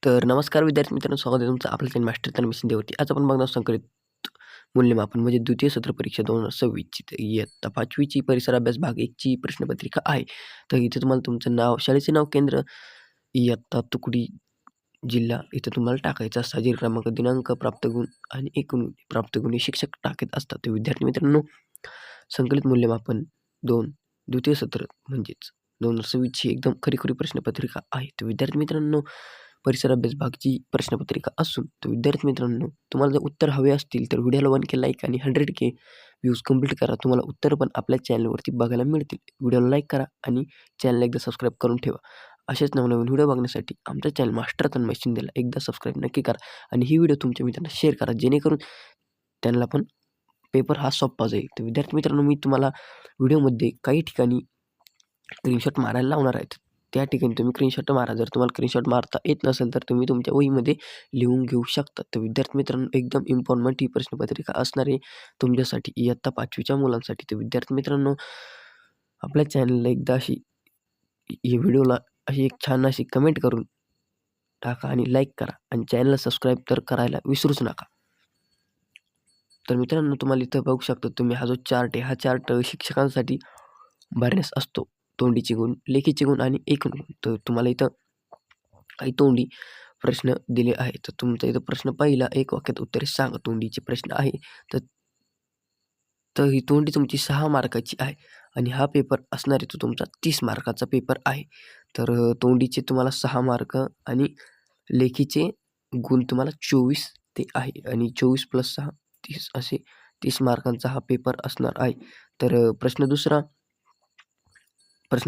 तर नमस्कार विद्यार्थी मित्रांनो, स्वागत आहे तुमचं आपल्या चॅनल मास्टर तन्मय शिंदेवरती. आज आपण बघणार संकलित मूल्यमापन म्हणजे द्वितीय सत्र परीक्षा 2026ची इयत्ता 5वीची परिसर अभ्यास भाग 1ची प्रश्नपत्रिका आहे. तर इथे तुम्हाला तुमचं नाव, शाळेचे नाव, केंद्र, इयत्ता, तुकडी, जिल्हा इथं तुम्हाला टाकायचं असतं. हजेरी क्रमांक, दिनांक, प्राप्त गुण आणि एकूण प्राप्त गुण हे शिक्षक टाकत असतात. तर विद्यार्थी मित्रांनो, संकलित मूल्यमापन 2 द्वितीय सत्र म्हणजेच 2026ची एकदम खरी प्रश्नपत्रिका आहे. तर विद्यार्थी मित्रांनो, परिसर अभ्यास भागची प्रश्नपत्रिका असून तर विद्यार्थी मित्रांनो, तुम्हाला जर उत्तर हवे असतील तर व्हिडिओला 1K लाईक आणि 100K व्ह्यूज कंप्लीट करा. तुम्हाला उत्तर पण आपल्या चॅनलवरती बघायला मिळतील. व्हिडिओला लाईक करा आणि चॅनलला एकदा सबस्क्राईब करून ठेवा. असेच नवनवीन व्हिडिओ बघण्यासाठी आमच्या चॅनल मास्टर तन्मय शिंदेला एकदा सबस्क्राईब नक्की करा आणि ही व्हिडिओ तुमच्या मित्रांना शेअर करा, जेणेकरून त्यांना पण पेपर हा सोपा जाईल. तर विद्यार्थी मित्रांनो, मी तुम्हाला व्हिडिओमध्ये काही ठिकाणी स्क्रीनशॉट मारायला लावणार आहेत. त्या ठिकाणी तुम्ही स्क्रीनशॉट मारा. जर तुम्हाला स्क्रीनशॉट मारता येत नसेल तर तुम्ही तुमच्या वहीमध्ये लिहून घेऊ शकता. तर विद्यार्थी मित्रांनो, एकदम इम्पॉर्टंट ही प्रश्नपत्रिका असणार आहे तुमच्यासाठी, इयत्ता 5वीच्या मुलांसाठी. तर विद्यार्थी मित्रांनो, आपल्या चॅनलला एकदा अशी या व्हिडिओला अशी एक छान अशी कमेंट करून टाका आणि लाईक करा आणि चॅनलला सबस्क्राईब तर करायला विसरूच नका. तर मित्रांनो, तुम्हाला इथं बघू शकता तुम्ही हा जो चार्ट आहे, हा चार्ट शिक्षकांसाठी भरण्यास असतो. तोंडीचे गुण, लेखीचे गुण आणि एकूण गुण. तर तुम्हाला इथं काही तोंडी प्रश्न दिले आहेत. तर तुमचा इथं प्रश्न पहिला, एक वाक्यात उत्तरे सांगा. तोंडीचे प्रश्न आहे. तर तर ही तोंडी तुमची 6 मार्काची आहे आणि हा पेपर असणार आहे तो तुमचा 30 मार्काचा पेपर आहे. तर तोंडीचे तुम्हाला 6 मार्क आणि लेखीचे गुण तुम्हाला 24 ते आहे आणि 24 + 6 30 असे 30 मार्कांचा हा पेपर असणार आहे. तर प्रश्न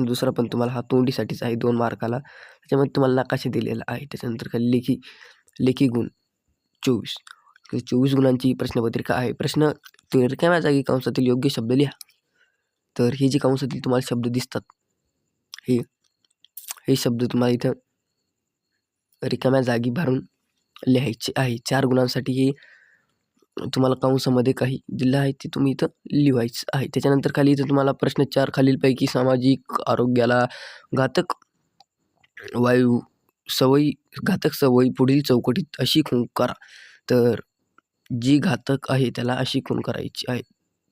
दुसरा पण तुम्हाला हा तोंडीसाठीच आहे 2 मार्काला. त्याच्यामध्ये तुम्हाला नकाशा दिलेला आहे. त्याच्यानंतर खाली लेखी गुण 24. 24 गुणांची प्रश्नपत्रिका आहे. प्रश्न रिकाम्या जागी कंसातील योग्य शब्द लिहा. तर हे जे कंसातील तुम्हाला शब्द दिसतात, हे शब्द तुम्हाला इथं रिकाम्या जागी भरून लिहायचे आहे. 4 गुणांसाठी हे तुम्हाला कंसामध्ये काही दिलं आहे ते तुम्ही इथं लिहायचं आहे. त्याच्यानंतर खाली इथं तुम्हाला प्रश्न 4 खालीलपैकी सामाजिक आरोग्याला घातक वायू घातक सवयी पुढील चौकटीत अशी खूण करा. तर जी घातक आहे त्याला अशी खूण करायची आहे.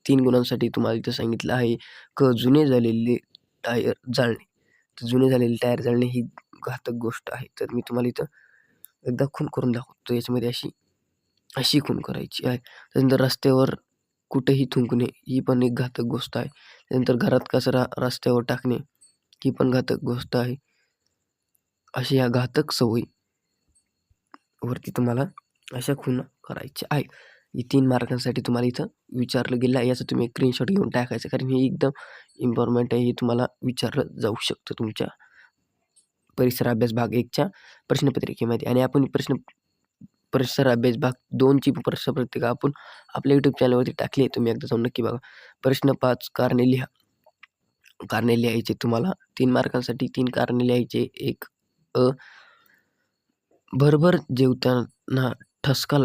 3 गुणांसाठी तुम्हाला इथं सांगितलं आहे. जुने झालेले टायर जाळणे. तर जुने झालेले टायर जाळणे ही घातक गोष्ट आहे. तर मी तुम्हाला इथं एकदा खूण करून दाखवतो. याच्यामध्ये अशी खूण करायची आहे. त्यानंतर रस्त्यावर कुठेही थुंकणे ही पण एक घातक गोष्ट आहे. त्यानंतर घरात कचरा रस्त्यावर टाकणे ही पण घातक गोष्ट आहे. अशा या घातक सवयी वरती तुम्हाला अशा खूण करायच्या आहेत. ही 3 मार्कांसाठी तुम्हाला इथं विचारलं गेलं आहे. याचं तुम्ही स्क्रीनशॉट घेऊन टाकायचं, कारण हे एकदम इम्पॉर्टंट आहे. हे तुम्हाला विचारलं जाऊ शकतं तुमच्या परिसर अभ्यास भाग 1च्या प्रश्नपत्रिकेमध्ये. आणि आपण परिसर अभ्यास भाग 2ची प्रश्नपत्रिका आपण आपल्या यूट्यूब चॅनलवरती टाकली आहे. तुम्ही एकदा जाऊन नक्की बघा. प्रश्न 5 कारणे लिहा. कारणे लिहायचे तुम्हाला 3 मार्कांसाठी 3 कारणे लिहायचे. 1 भरभर जेवताना ठसका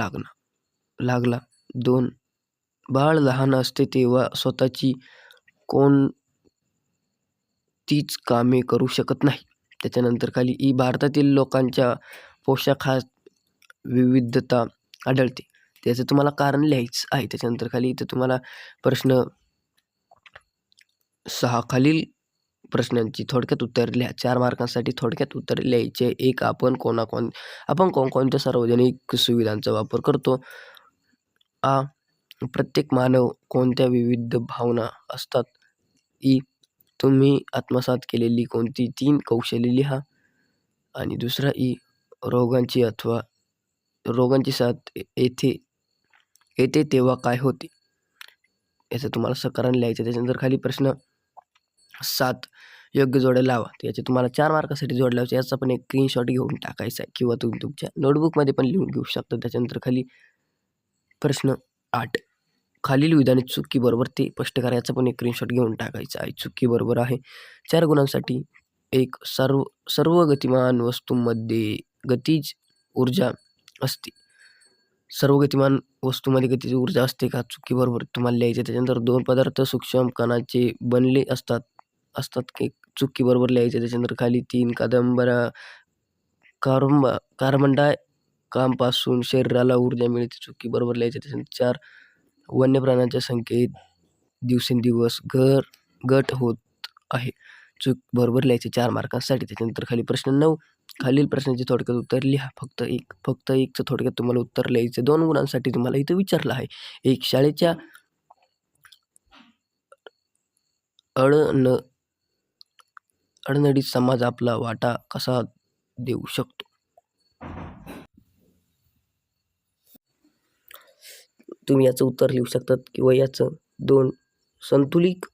लागला. 2 बाळ लहान असते तेव्हा स्वतःची कोणतीच कामे करू शकत नाही. त्याच्यानंतर खाली भारतातील लोकांच्या पोशाखात विविधता आढळते. त्याचं तुम्हाला कारण लिहायचं आहे. त्याच्यानंतर खाली इथं तुम्हाला प्रश्न 6 खालील प्रश्नांची थोडक्यात उत्तर लिहा. 4 मार्कांसाठी थोडक्यात उत्तर लिहायचे. 1 आपण कोणकोणत्या सार्वजनिक सुविधांचा वापर करतो? प्रत्येक मानव कोणत्या विविध भावना असतात? तुम्ही आत्मसात केलेली कोणती 3 कौशल्ये लिहा. आणि दुसरा रोगांची साथ येते तेव्हा काय होते? याचं तुम्हाला सकारण लिहायचं. त्याच्यानंतर खाली प्रश्न 7 योग्य जोड्या लावा. तर याचे तुम्हाला 4 मार्कासाठी जोड लावायचे. याचा पण एक स्क्रीनशॉट घेऊन टाकायचा आहे किंवा तुम्ही तुमच्या नोटबुकमध्ये पण लिहून घेऊ शकता. त्याच्यानंतर खाली प्रश्न 8 खालील विधाने चुकी बरोबर ते स्पष्ट करा. याचा पण एक स्क्रीनशॉट घेऊन टाकायचा आहे. चुकी बरोबर आहे. 4 गुणांसाठी 1 सर्व गतिमान वस्तूंमध्ये गतिज ऊर्जा असते. सर्व गतिमान वस्तूमध्ये गतिज ऊर्जा असते का? चुकी बरोबर तुम्हाला लिहायचे. त्याच्यानंतर 2 पदार्थ सूक्ष्म कणाचे बनले असतात की चुकी बरोबर लिहायचे. त्याच्यानंतर खाली 3 कार्बन डायऑक्साईडपासून शरीराला ऊर्जा मिळते. चुकी बरोबर लिहायचं. त्याच्यानंतर 4 वन्य प्राण्यांच्या संख्येत दिवसेंदिवस घट होत आहे. चूक बरोबर लिहायचे 4 मार्कांसाठी. त्याच्यानंतर खाली प्रश्न 9 खालील प्रश्नाचे थोडक्यात उत्तर लिहा. फक्त एकचं थोडक्यात तुम्हाला उत्तर लिहायचं. 2 गुणांसाठी तुम्हाला इथं विचारलं आहे. एक शाळेच्या अडचणीत समाज आपला वाटा कसा देऊ शकतो? तुम्ही याचं उत्तर लिहू शकतात किंवा याचं 2 संतुलित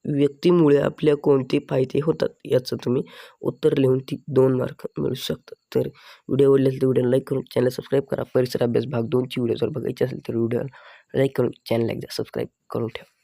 व्यक्तीमुळे आपल्या कोणते फायदे होतात याचं तुम्ही उत्तर लिहून 2 मार्क मिळू शकतात. तर व्हिडिओ आवडला तर व्हिडिओला लाईक करून चॅनल सबस्क्राईब करा. परिसर अभ्यास भाग 2ची व्हिडिओ जर बघायची असेल तर व्हिडिओला लाईक करून चॅनल एकदा सबस्क्राईब करून ठेवा.